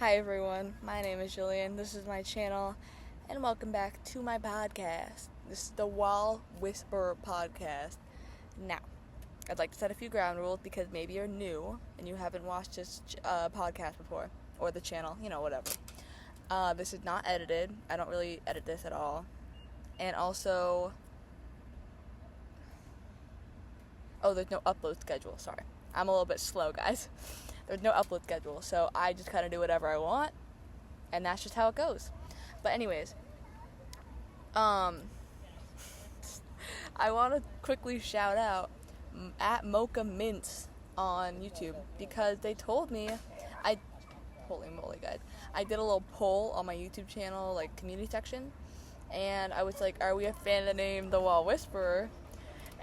Hi everyone, my name is Julian, this is my channel, and welcome back to my podcast. This is the Wall Whisperer podcast. Now, I'd like to set a few ground rules because maybe you're new and you haven't watched this podcast before, or the channel, whatever. This is not edited. I don't really edit this at all. And also, there's no upload schedule, sorry. I'm a little bit slow, guys. There's no upload schedule, so I just kind of do whatever I want, and that's just how it goes. But anyways, I want to quickly shout out at Mocha Mints on YouTube because they told me, holy moly guys, I did a little poll on my YouTube channel, like community section, and I was like, are we a fan of the name The Wall Whisperer?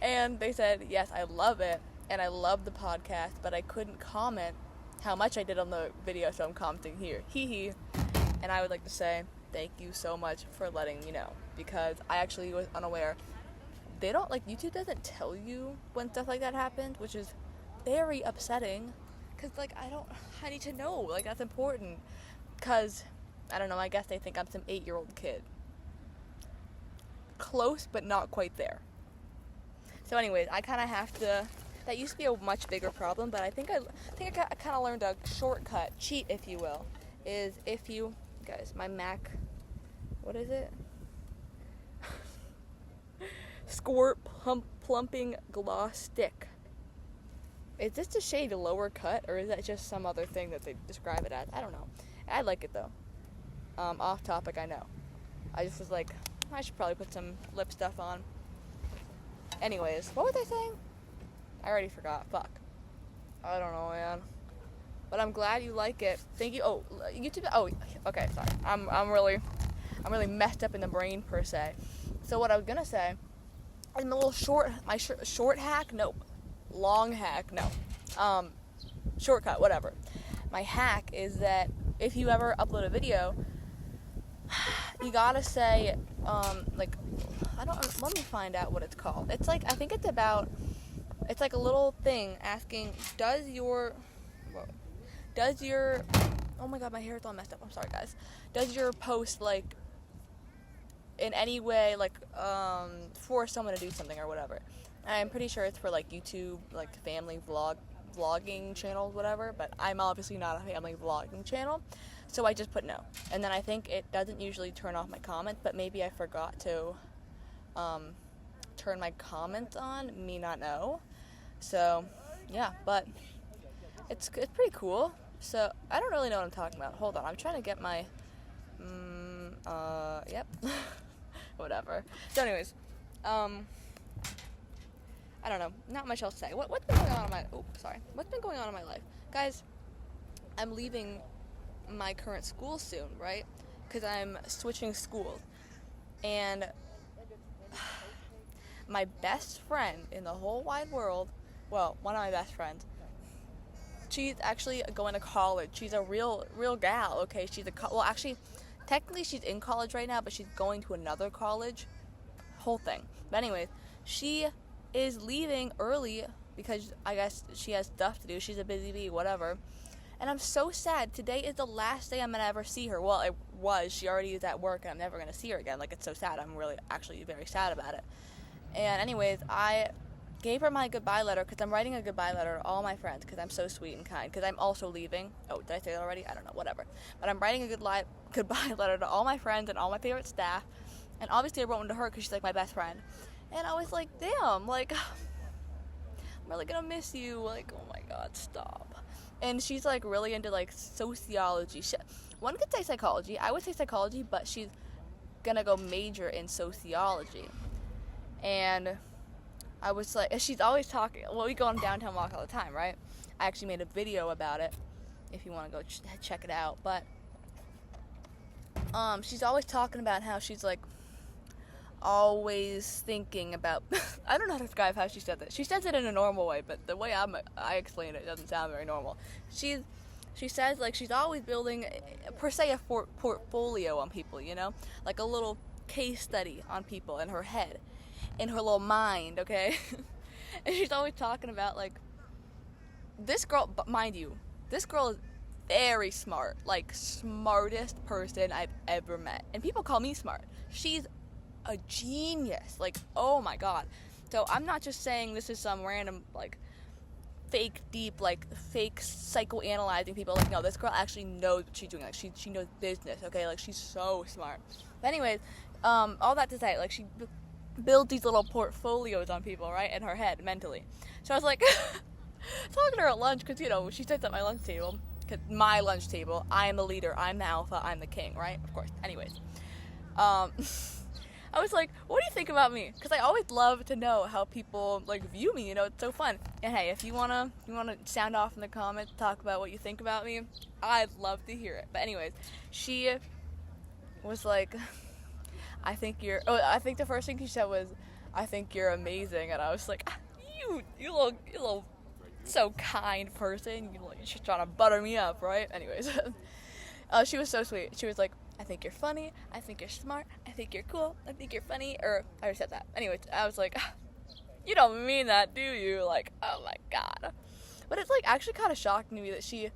And they said, yes, I love it, and I love the podcast, but I couldn't comment how much I did on the video, so I'm commenting here. Hee hee. And I would like to say thank you so much for letting me know, because I actually was unaware. They don't, YouTube doesn't tell you when stuff like that happens, which is very upsetting, because, I need to know, that's important, because, I don't know, I guess they think I'm some 8-year-old kid. Close, but not quite there. So anyways, I kind of have to, that used to be a much bigger problem, but I think I kind of learned a shortcut, cheat if you will, is if you, guys, my Mac, what is it? Squirt Plumping Gloss Stick. Is this the shade lower cut, or is that just some other thing that they describe it as? I don't know. I like it though. Off topic, I know. I just was like, I should probably put some lip stuff on. Anyways, what was I saying? I already forgot. Fuck. I don't know, man. But I'm glad you like it. Thank you. Oh, YouTube. Oh, okay. Sorry. I'm really messed up in the brain per se. So what I was gonna say, in the little short hack. No, long hack. No. Shortcut. Whatever. My hack is that if you ever upload a video, you gotta say, let me find out what it's called. It's I think it's about. It's a little thing asking, does your, oh my god, my hair is all messed up, I'm sorry guys. Does your post, in any way, force someone to do something or whatever? And I'm pretty sure it's for, YouTube, family vlogging channels, whatever, but I'm obviously not a family vlogging channel, so I just put no. And then I think it doesn't usually turn off my comments, but maybe I forgot to, turn my comments on, me not know. So, yeah, but it's pretty cool. So, I don't really know what I'm talking about. Hold on, I'm trying to get my, yep, whatever. So anyways, I don't know, not much else to say. What's been going on in what's been going on in my life? Guys, I'm leaving my current school soon, right? Because I'm switching schools. And my best friend in the whole wide world, well, one of my best friends, she's actually going to college. She's a real gal, okay? Actually, technically she's in college right now, but she's going to another college. Whole thing. But anyways, she is leaving early because I guess she has stuff to do. She's a busy bee, whatever. And I'm so sad. Today is the last day I'm going to ever see her. Well, it was. She already is at work, and I'm never going to see her again. It's so sad. I'm really actually very sad about it. And anyways, I gave her my goodbye letter because I'm writing a goodbye letter to all my friends because I'm so sweet and kind because I'm also leaving. Oh, did I say that already? I don't know, whatever. But I'm writing a goodbye letter to all my friends and all my favorite staff. And obviously I wrote one to her because she's my best friend. And I was like, damn, I'm really going to miss you. Oh my God, stop. And she's really into sociology. One could say psychology. I would say psychology, but she's going to go major in sociology. And I was she's always talking, we go on downtown walk all the time, right? I actually made a video about it, if you want to go check it out, but, she's always talking about how she's, always thinking about, I don't know how to describe how she says it. She says it in a normal way, but the way I explain it doesn't sound very normal. She says, she's always building, per se, a portfolio on people, a little case study on people in her head. In her little mind, okay? And she's always talking about, this girl, mind you, this girl is very smart, like smartest person I've ever met. And people call me smart. She's a genius. Like, oh my god. So I'm not just saying this is some random like fake deep, like fake psychoanalyzing people. Like, no, this girl actually knows what she's doing. Like, she knows business. Okay, like she's so smart. But anyways, all that to say, like she builds these little portfolios on people, right, in her head mentally. So I was like, talking to her at lunch because she sits at my lunch table. Cause my lunch table. I am the leader. I'm the alpha. I'm the king, right? Of course. Anyways, I was like, what do you think about me? Because I always love to know how people like view me. It's so fun. And hey, if you wanna sound off in the comments, talk about what you think about me, I'd love to hear it. But anyways, she was like, I think the first thing she said was, I think you're amazing. And I was like, you little so kind person. You're just trying to butter me up, right? Anyways, she was so sweet. She was like, I think you're funny, I think you're smart, I think you're cool, I think you're funny, or I already said that. Anyways, I was like, you don't mean that, do you? Like, oh my god. But it's like actually kind of shocking to me that she,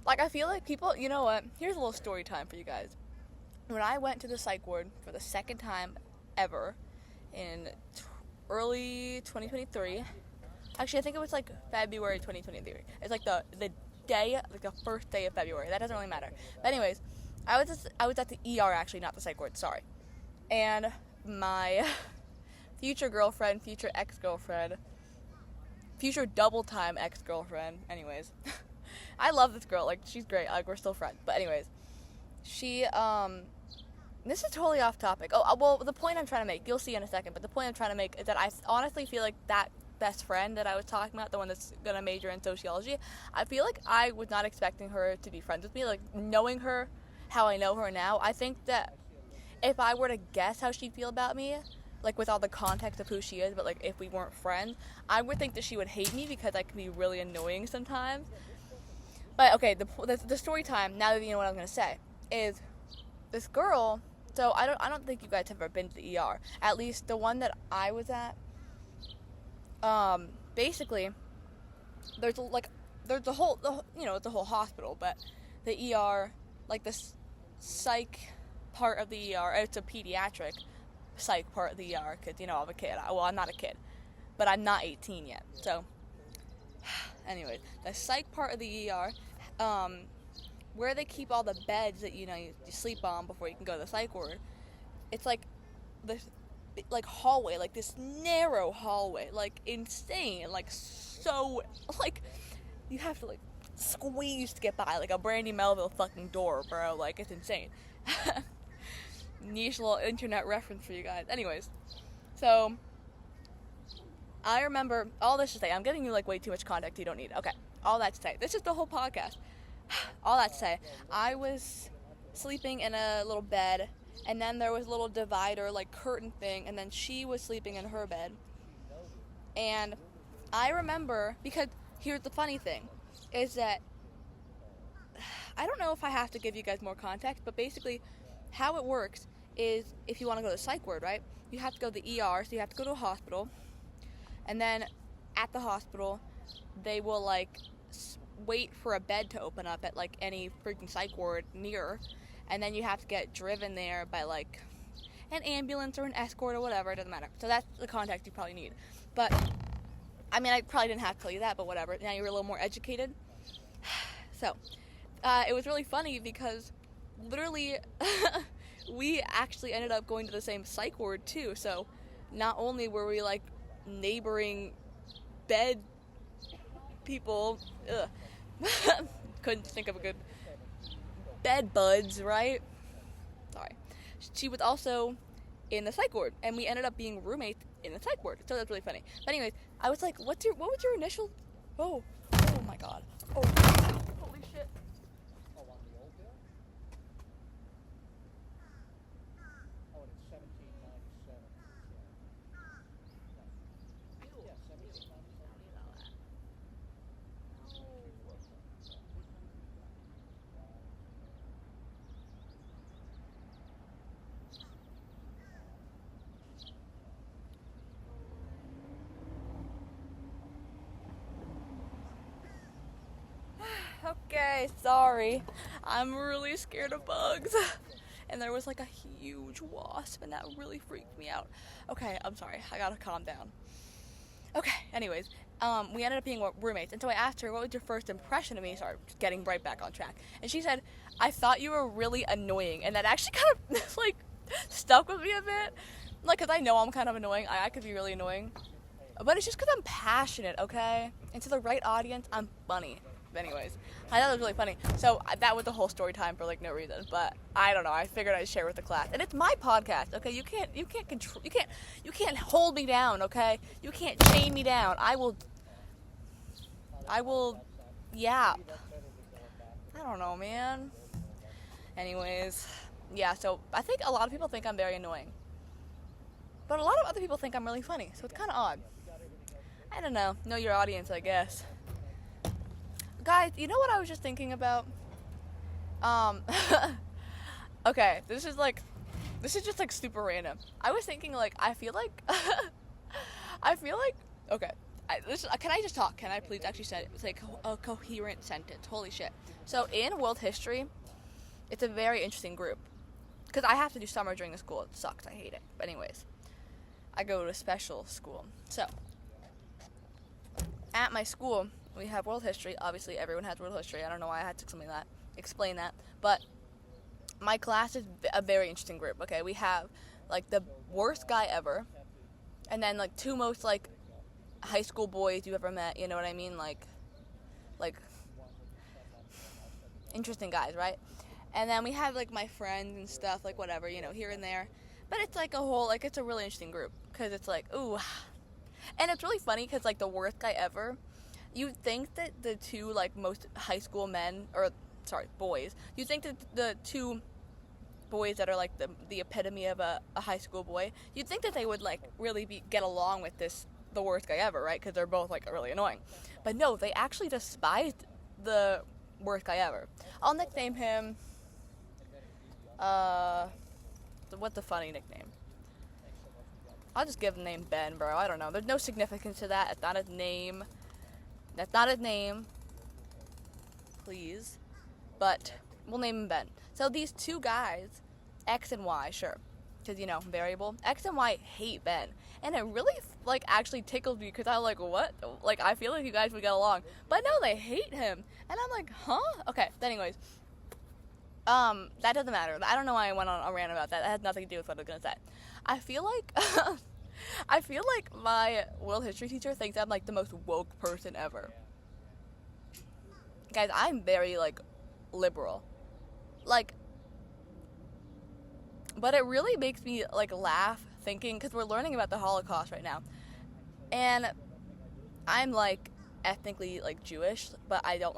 like, I feel like people, you know what, here's a little story time for you guys. When I went to the psych ward for the second time ever in early 2023, actually I think it was like February 2023. It's like the day, like the first day of February. That doesn't really matter. But anyways, I was at the ER actually, not the psych ward, sorry. And my future girlfriend, future ex-girlfriend, future double-time ex-girlfriend, anyways. I love this girl, like, she's great, like, we're still friends. But anyways, she, this is totally off topic. Oh, well, the point I'm trying to make, you'll see in a second, but the point I'm trying to make is that I honestly feel like that best friend that I was talking about, the one that's gonna major in sociology, I feel like I was not expecting her to be friends with me, like, knowing her how I know her now, I think that if I were to guess how she'd feel about me, like with all the context of who she is, but like if we weren't friends, I would think that she would hate me because I can be really annoying sometimes. But okay, the story time, now that you know what I'm gonna say, is this girl. So I don't think you guys have ever been to the ER. At least the one that I was at. Basically, there's the whole it's a whole hospital, but the ER, like the psych part of the ER, it's a pediatric psych part of the ER, because, I'm a kid. Well, I'm not a kid, but I'm not 18 yet. So, anyways, the psych part of the ER, where they keep all the beds that, you sleep on before you can go to the psych ward, it's like this, like, hallway, like this narrow hallway, like, insane, like, so, like, you have to, like, squeeze to get by, like a Brandy Melville fucking door, bro. Like, it's insane. Niche little internet reference for you guys. Anyways, so I remember all this to say, I'm giving you like way too much context you don't need. Okay, all that to say, this is the whole podcast. All that to say, I was sleeping in a little bed, and then there was a little divider, like curtain thing, and then she was sleeping in her bed. And I remember, because here's the funny thing, is that I don't know if I have to give you guys more context, but basically how it works is if you want to go to the psych ward, right, you have to go to the ER, so you have to go to a hospital, and then at the hospital they will like wait for a bed to open up at like any freaking psych ward near, and then you have to get driven there by like an ambulance or an escort or whatever, it doesn't matter. So that's the context you probably need. But I mean, I probably didn't have to tell you that, but whatever, now you're a little more educated. So it was really funny because literally we actually ended up going to the same psych ward too. So not only were we like neighboring bed people, couldn't think of a good bed buds, right? Sorry. She was also in the psych ward, and we ended up being roommates in the psych ward. So that's really funny. But anyways, I was like, what was your initial? Oh my god. Oh, holy shit. Oh, on the old bill? Oh, and it's 1797. Yeah, 1797. Okay, sorry. I'm really scared of bugs. And there was like a huge wasp, and that really freaked me out. Okay, I'm sorry. I gotta calm down. Okay, anyways, we ended up being roommates, and so I asked her, what was your first impression of me? Sorry, just getting right back on track. And she said, I thought you were really annoying, and that actually kind of, like, stuck with me a bit. Like, because I know I'm kind of annoying. I could be really annoying. But it's just because I'm passionate, okay? And to the right audience, I'm funny. But anyways, I thought it was really funny. So that was the whole story time for like no reason. But I don't know. I figured I'd share with the class, and it's my podcast, okay? You can't hold me down, okay? You can't chain me down. I will yap. I don't know, man. Anyways, yeah. So I think a lot of people think I'm very annoying, but a lot of other people think I'm really funny. So it's kind of odd. I don't know. Know your audience, I guess. Guys, you know what I was just thinking about? Okay, this is just like super random. I was thinking like, I feel like, okay, can I just talk? Can I please actually say a coherent sentence? Holy shit. So in world history, it's a very interesting group. Because I have to do summer during the school. It sucks. I hate it. But anyways, I go to a special school. So, at my school, we have world history. Obviously, everyone has world history. I don't know why I had to explain that. But my class is a very interesting group, okay? We have, like, the worst guy ever. And then, like, two most, like, high school boys you've ever met. You know what I mean? Like, interesting guys, right? And then we have, like, my friends and stuff, like, whatever, you know, here and there. But it's, like, it's a really interesting group. Because it's, like, ooh. And it's really funny because, like, the worst guy ever, you'd think that the two, like, most high school boys, you'd think that the two boys that are, like, the epitome of a high school boy, you'd think that they would, like, really get along with the worst guy ever, right? Because they're both, like, really annoying. But no, they actually despised the worst guy ever. I'll nickname him, what's the funny nickname? I'll just give the name Ben, bro. I don't know. There's no significance to that. It's not his name. That's not his name. Please. But we'll name him Ben. So these two guys, X and Y, sure. Because, you know, variable. X and Y hate Ben. And it really, like, actually tickled me because I was like, what? Like, I feel like you guys would get along. But no, they hate him. And I'm like, huh? Okay, anyways. That doesn't matter. I don't know why I went on a rant about that. That has nothing to do with what I was going to say. I feel like my world history teacher thinks I'm, like, the most woke person ever. Guys, I'm very, like, liberal. Like, but it really makes me, like, laugh thinking, because we're learning about the Holocaust right now. And I'm, like, ethnically, like, Jewish, but I don't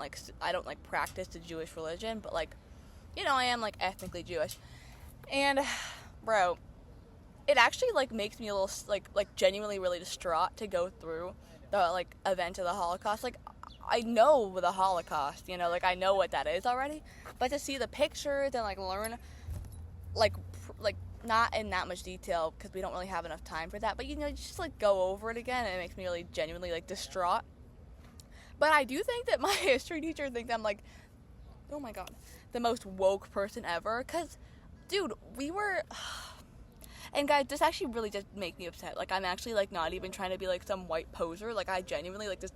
practice the Jewish religion, but, like, you know, I am, like, ethnically Jewish. And, bro, it actually, like, makes me a little, like genuinely really distraught to go through the, like, event of the Holocaust. Like, I know the Holocaust, you know, like, I know what that is already. But to see the pictures and, like, learn, like, not in that much detail, because we don't really have enough time for that. But, you know, just, like, go over it again, and it makes me really genuinely, like, distraught. But I do think that my history teacher thinks I'm, like, oh my god, the most woke person ever. Because, dude, we were... And guys, this actually really just makes me upset. Like, I'm actually, like, not even trying to be, like, some white poser. Like, I genuinely, like, this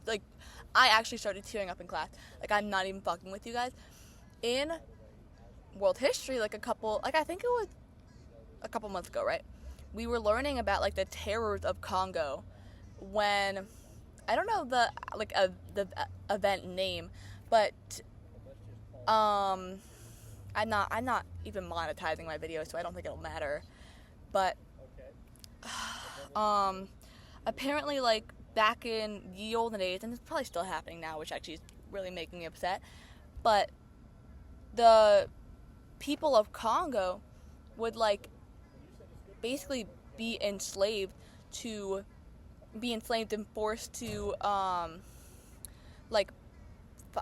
like, I actually started tearing up in class. Like, I'm not even fucking with you guys. In world history, like, I think it was a couple months ago, right? We were learning about, like, the terrors of Congo when, I don't know the event name, but, I'm not even monetizing my videos, so I don't think it'll matter. But, apparently, like, back in ye olden days, and it's probably still happening now, which actually is really making me upset, but the people of Congo would, like, basically be enslaved and forced to, like,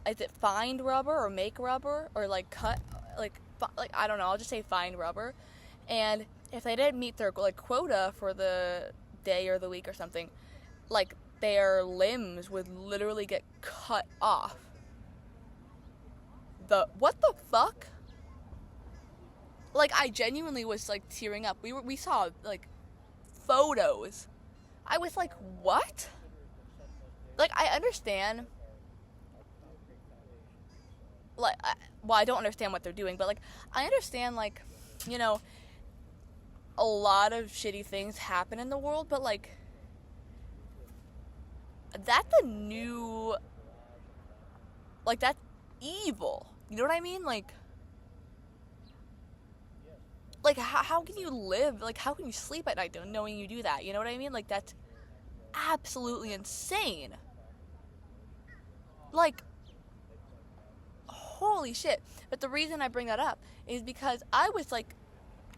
is it find rubber or make rubber or, like, cut, like, I don't know, I'll just say find rubber, and if they didn't meet their, like, quota for the day or the week or something, like, their limbs would literally get cut off. what the fuck? Like, I genuinely was, like, tearing up. We saw, like, photos. I was like, what? Like, I understand. Like, well, I don't understand what they're doing, but, like, I understand, like, you know, a lot of shitty things happen in the world, but, like, that's a new, like, that's evil. You know what I mean? Like, how can you live? Like, how can you sleep at night knowing you do that? You know what I mean? Like, that's absolutely insane. Like, holy shit. But the reason I bring that up is because I was, like,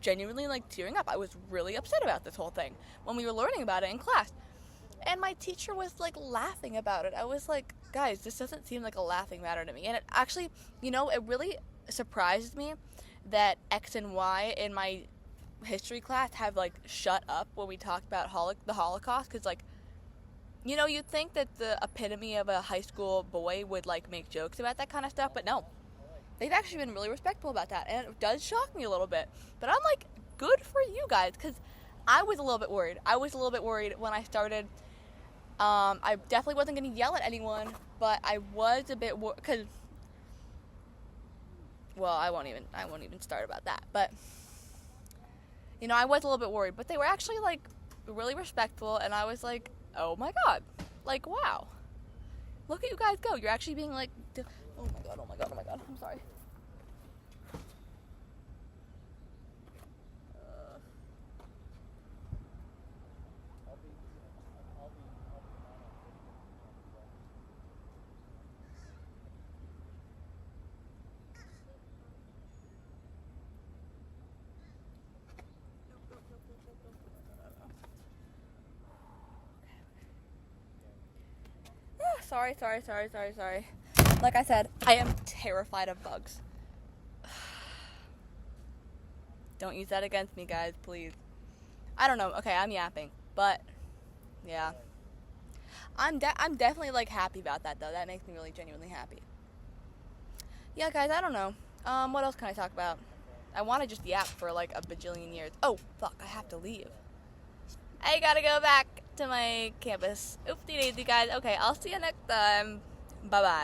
genuinely, like, tearing up. I was really upset about this whole thing when we were learning about it in class. And my teacher was, like, laughing about it. I was like, guys, this doesn't seem like a laughing matter to me. And it actually, you know, it really surprised me that X and Y in my history class have, like, shut up when we talked about the Holocaust. Because, like, you know, you'd think that the epitome of a high school boy would, like, make jokes about that kind of stuff. But no. They've actually been really respectful about that. And it does shock me a little bit. But I'm like, good for you guys. Because I was a little bit worried. I was a little bit worried when I started. I definitely wasn't going to yell at anyone, but I was a bit worried, because, well, I won't even start about that, but, you know, I was a little bit worried, but they were actually, like, really respectful, and I was like, oh my god, like, wow, look at you guys go, you're actually being, like, oh my god, I'm sorry. Sorry. Like I said, I am terrified of bugs. Don't use that against me, guys, please. I don't know. Okay, I'm yapping, but yeah, I'm definitely, like, happy about that though. That makes me really genuinely happy. Yeah, guys, I don't know. What else can I talk about? I want to just yap for, like, a bajillion years. Oh, fuck, I have to leave. I gotta go back to my campus. Oopsie daisy, guys. Okay, I'll see you next time. Bye-bye.